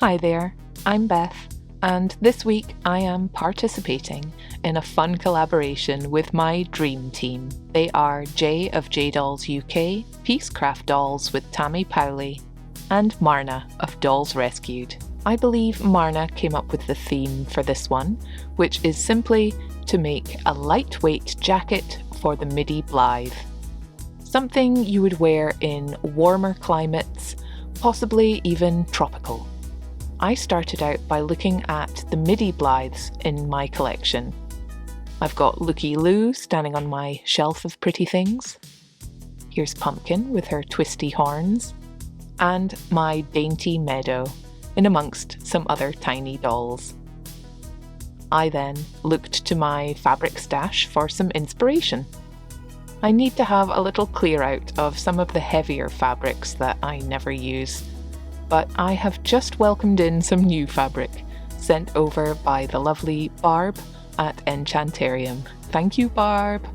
Hi there, I'm Beth, and this week I am participating in a fun collaboration with my dream team. They are Jay of J Dolls UK, Peacecraft Dolls with Tammy Powley, and Marna of Dolls Rescued. I believe Marna came up with the theme for this one, which is simply to make a lightweight jacket for the Middie Blythe. Something you would wear in warmer climates, possibly even tropical. I started out by looking at the Middie Blythes in my collection. I've got Looky Lou standing on my shelf of pretty things. Here's Pumpkin with her twisty horns. And my dainty Meadow, in amongst some other tiny dolls. I then looked to my fabric stash for some inspiration. I need to have a little clear out of some of the heavier fabrics that I never use. But I have just welcomed in some new fabric, sent over by the lovely Barb at Enchantarium. Thank you, Barb!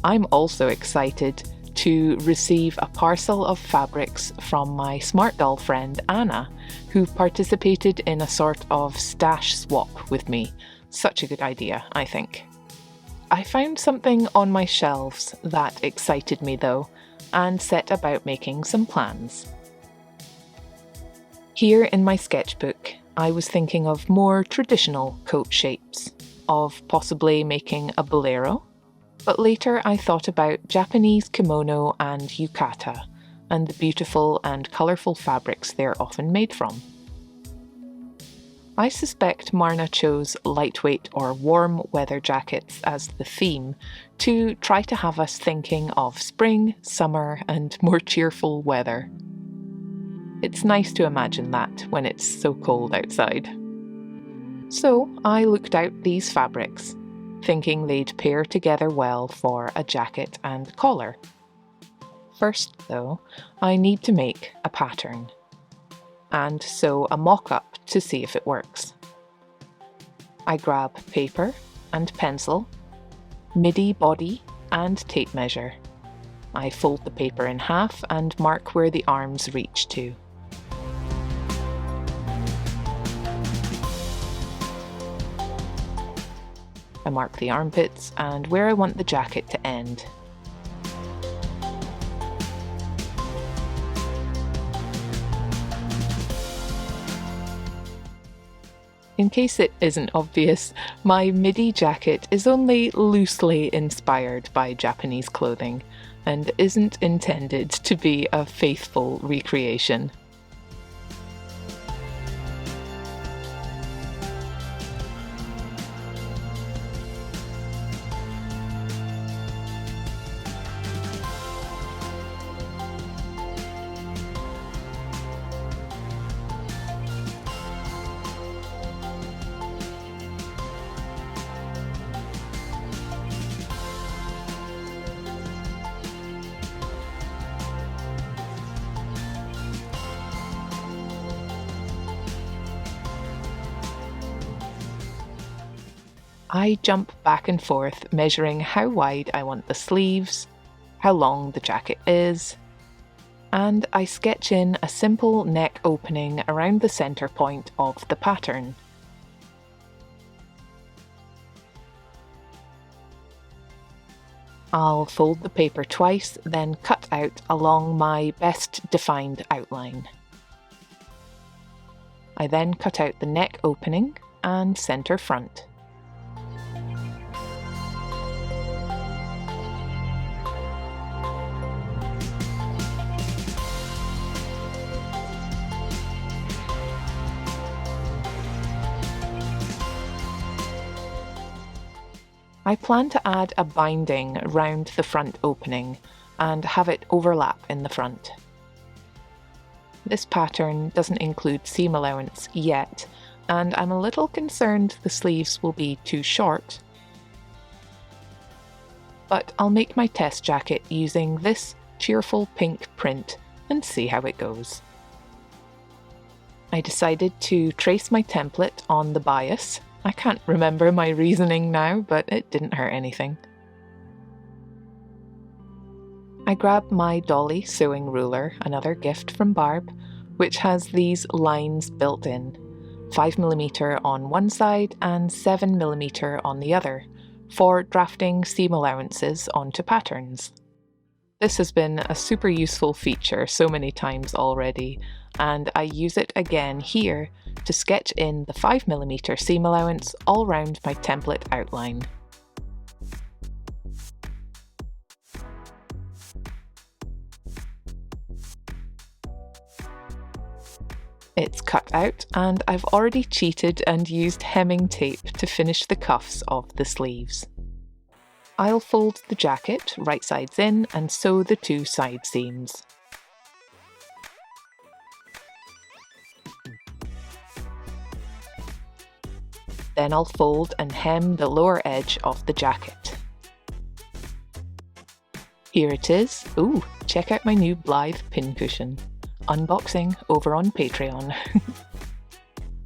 I'm also excited to receive a parcel of fabrics from my smart doll friend Anna, who participated in a sort of stash swap with me. Such a good idea, I think. I found something on my shelves that excited me though, and set about making some plans. Here in my sketchbook, I was thinking of more traditional coat shapes, of possibly making a bolero. But later I thought about Japanese kimono and yukata, and the beautiful and colourful fabrics they're often made from. I suspect Marna chose lightweight or warm weather jackets as the theme to try to have us thinking of spring, summer and more cheerful weather. It's nice to imagine that when it's so cold outside. So I looked out these fabrics, thinking they'd pair together well for a jacket and collar. First, though, I need to make a pattern, and sew a mock-up to see if it works. I grab paper and pencil, Middie body and tape measure. I fold the paper in half and mark where the arms reach to. I mark the armpits and where I want the jacket to end. In case it isn't obvious, my Middie jacket is only loosely inspired by Japanese clothing and isn't intended to be a faithful recreation. I jump back and forth, measuring how wide I want the sleeves, how long the jacket is, and I sketch in a simple neck opening around the centre point of the pattern. I'll fold the paper twice, then cut out along my best defined outline. I then cut out the neck opening and centre front. I plan to add a binding round the front opening and have it overlap in the front. This pattern doesn't include seam allowance yet, and I'm a little concerned the sleeves will be too short. but I'll make my test jacket using this cheerful pink print and see how it goes. I decided to trace my template on the bias. I can't remember my reasoning now, but it didn't hurt anything. I grabbed my dolly sewing ruler, another gift from Barb, which has these lines built in, 5mm on one side and 7mm on the other, for drafting seam allowances onto patterns. This has been a super useful feature so many times already, and I use it again here to sketch in the 5mm seam allowance all round my template outline. It's cut out, and I've already cheated and used hemming tape to finish the cuffs of the sleeves. I'll fold the jacket right sides in and sew the two side seams. Then I'll fold and hem the lower edge of the jacket. Here it is. Ooh, check out my new Blythe pincushion. Unboxing over on Patreon.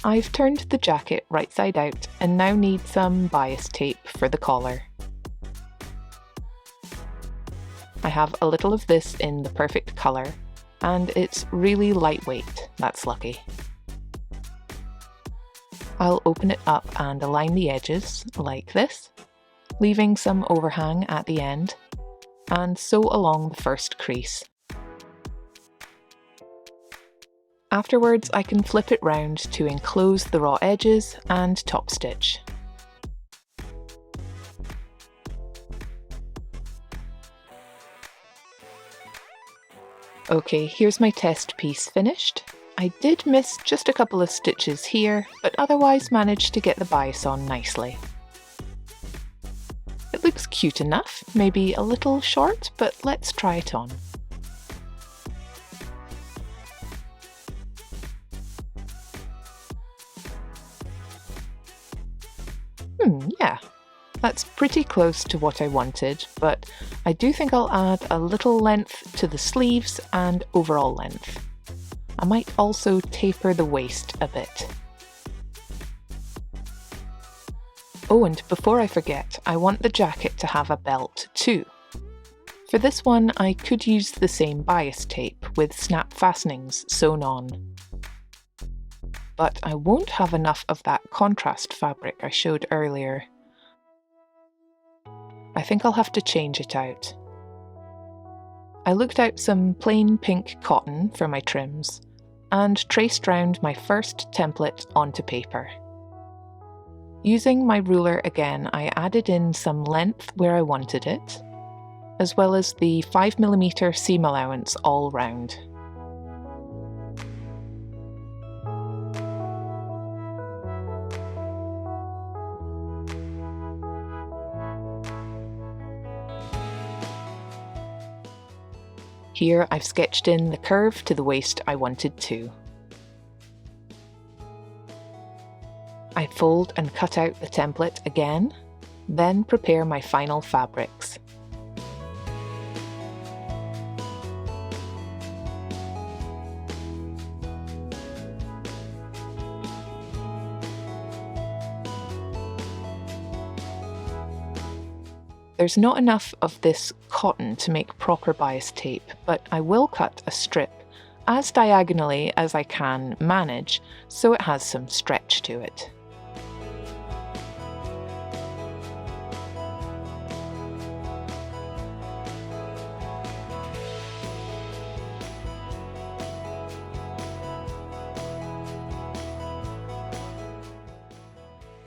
I've turned the jacket right side out and now need some bias tape for the collar. I have a little of this in the perfect colour, and it's really lightweight, that's lucky. I'll open it up and align the edges like this, leaving some overhang at the end, and sew along the first crease. Afterwards, I can flip it round to enclose the raw edges and top stitch. Okay, here's my test piece finished. I did miss just a couple of stitches here, but otherwise managed to get the bias on nicely. It looks cute enough, maybe a little short, but let's try it on. Yeah, that's pretty close to what I wanted, but I do think I'll add a little length to the sleeves and overall length. I might also taper the waist a bit. Oh, and before I forget, I want the jacket to have a belt too. For this one, I could use the same bias tape with snap fastenings sewn on. But I won't have enough of that contrast fabric I showed earlier. I think I'll have to change it out. I looked out some plain pink cotton for my trims and traced round my first template onto paper. Using my ruler again, I added in some length where I wanted it, as well as the 5mm seam allowance all round. Here I've sketched in the curve to the waist I wanted to. I fold and cut out the template again, then prepare my final fabrics. There's not enough of this cotton to make proper bias tape, but I will cut a strip as diagonally as I can manage, so it has some stretch to it.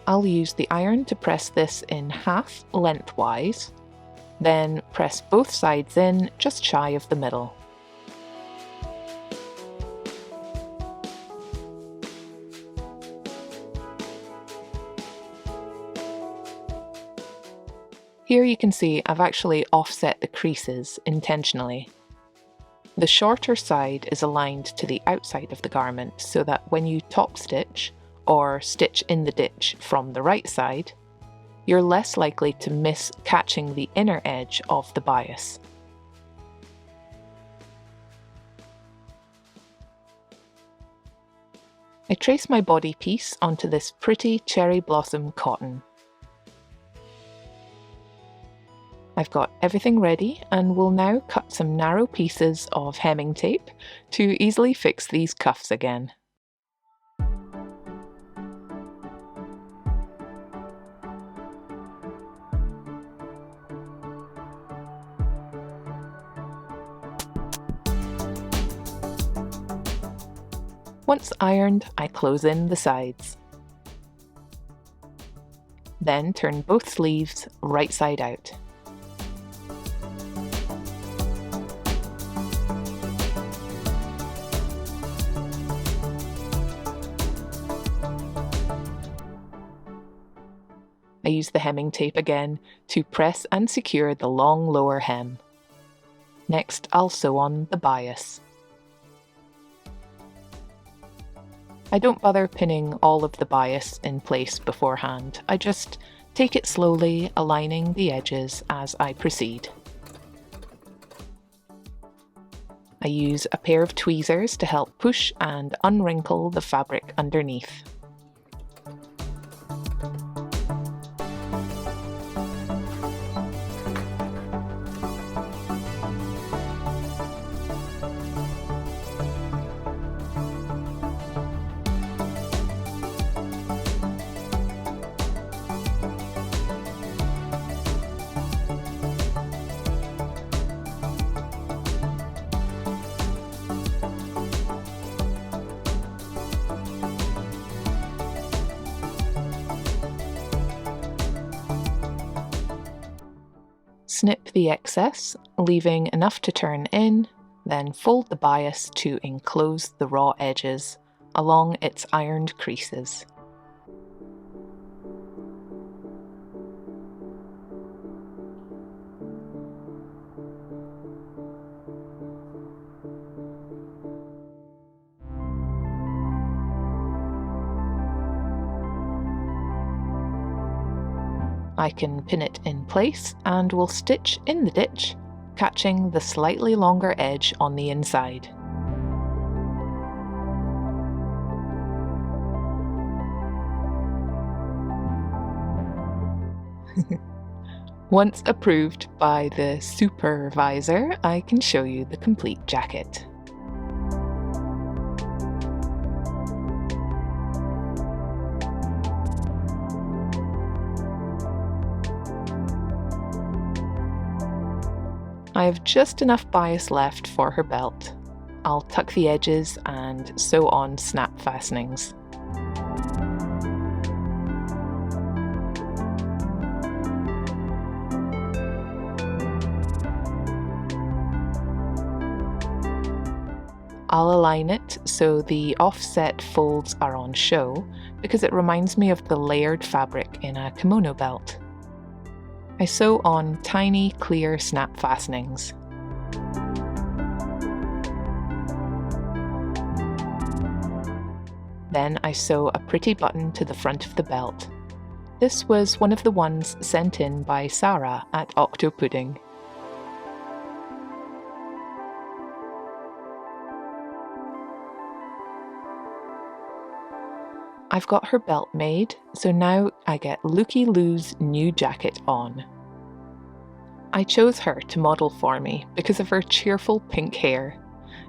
I'll use the iron to press this in half lengthwise, then press both sides in just shy of the middle. Here you can see I've actually offset the creases intentionally. The shorter side is aligned to the outside of the garment so that when you top stitch, or stitch in the ditch from the right side, you're less likely to miss catching the inner edge of the bias. I trace my body piece onto this pretty cherry blossom cotton. I've got everything ready and will now cut some narrow pieces of hemming tape to easily fix these cuffs again. Once ironed, I close in the sides. Then turn both sleeves right side out. I use the hemming tape again to press and secure the long lower hem. Next, I'll sew on the bias. I don't bother pinning all of the bias in place beforehand. I just take it slowly, aligning the edges as I proceed. I use a pair of tweezers to help push and unwrinkle the fabric underneath. Snip the excess, leaving enough to turn in, then fold the bias to enclose the raw edges along its ironed creases. I can pin it in place and will stitch in the ditch, catching the slightly longer edge on the inside. Once approved by the supervisor, I can show you the complete jacket. I have just enough bias left for her belt. I'll tuck the edges and sew on snap fastenings. I'll align it so the offset folds are on show because it reminds me of the layered fabric in a kimono belt. I sew on tiny, clear snap fastenings. Then I sew a pretty button to the front of the belt. This was one of the ones sent in by Sarah at Octo Pudding. I've got her belt made, so now I get Looky Lou's new jacket on. I chose her to model for me because of her cheerful pink hair.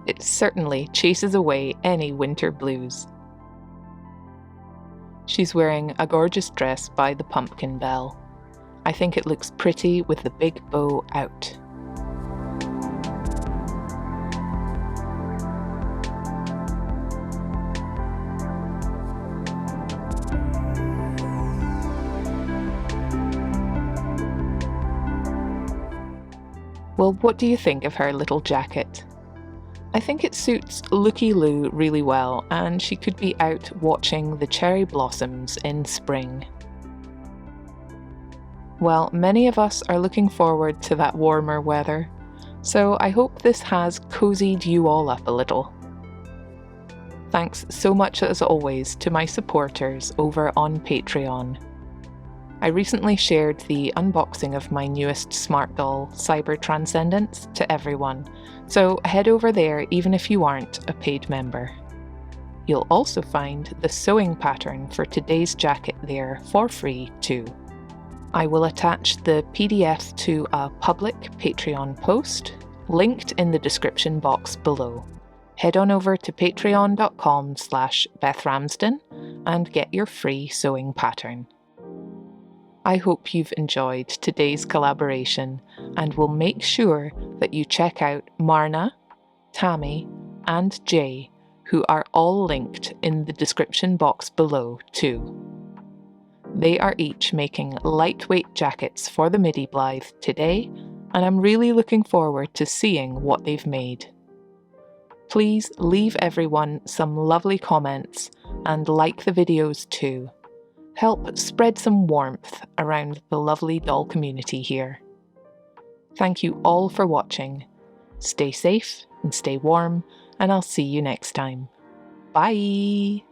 It certainly chases away any winter blues. She's wearing a gorgeous dress by the Pumpkin Bell. I think it looks pretty with the big bow out. Well, what do you think of her little jacket? I think it suits Looky Lou really well, and she could be out watching the cherry blossoms in spring. Well, many of us are looking forward to that warmer weather, so I hope this has cozied you all up a little. Thanks so much as always to my supporters over on Patreon. I recently shared the unboxing of my newest smart doll, Cyber Transcendence, to everyone, so head over there even if you aren't a paid member. You'll also find the sewing pattern for today's jacket there for free too. I will attach the PDF to a public Patreon post, linked in the description box below. Head on over to patreon.com/BethRamsden and get your free sewing pattern. I hope you've enjoyed today's collaboration and will make sure that you check out Marna, Tammy, and Jay, who are all linked in the description box below too. They are each making lightweight jackets for the Middie Blythe today, and I'm really looking forward to seeing what they've made. Please leave everyone some lovely comments and like the videos too. Help spread some warmth around the lovely doll community here. Thank you all for watching. Stay safe and stay warm, and I'll see you next time. Bye!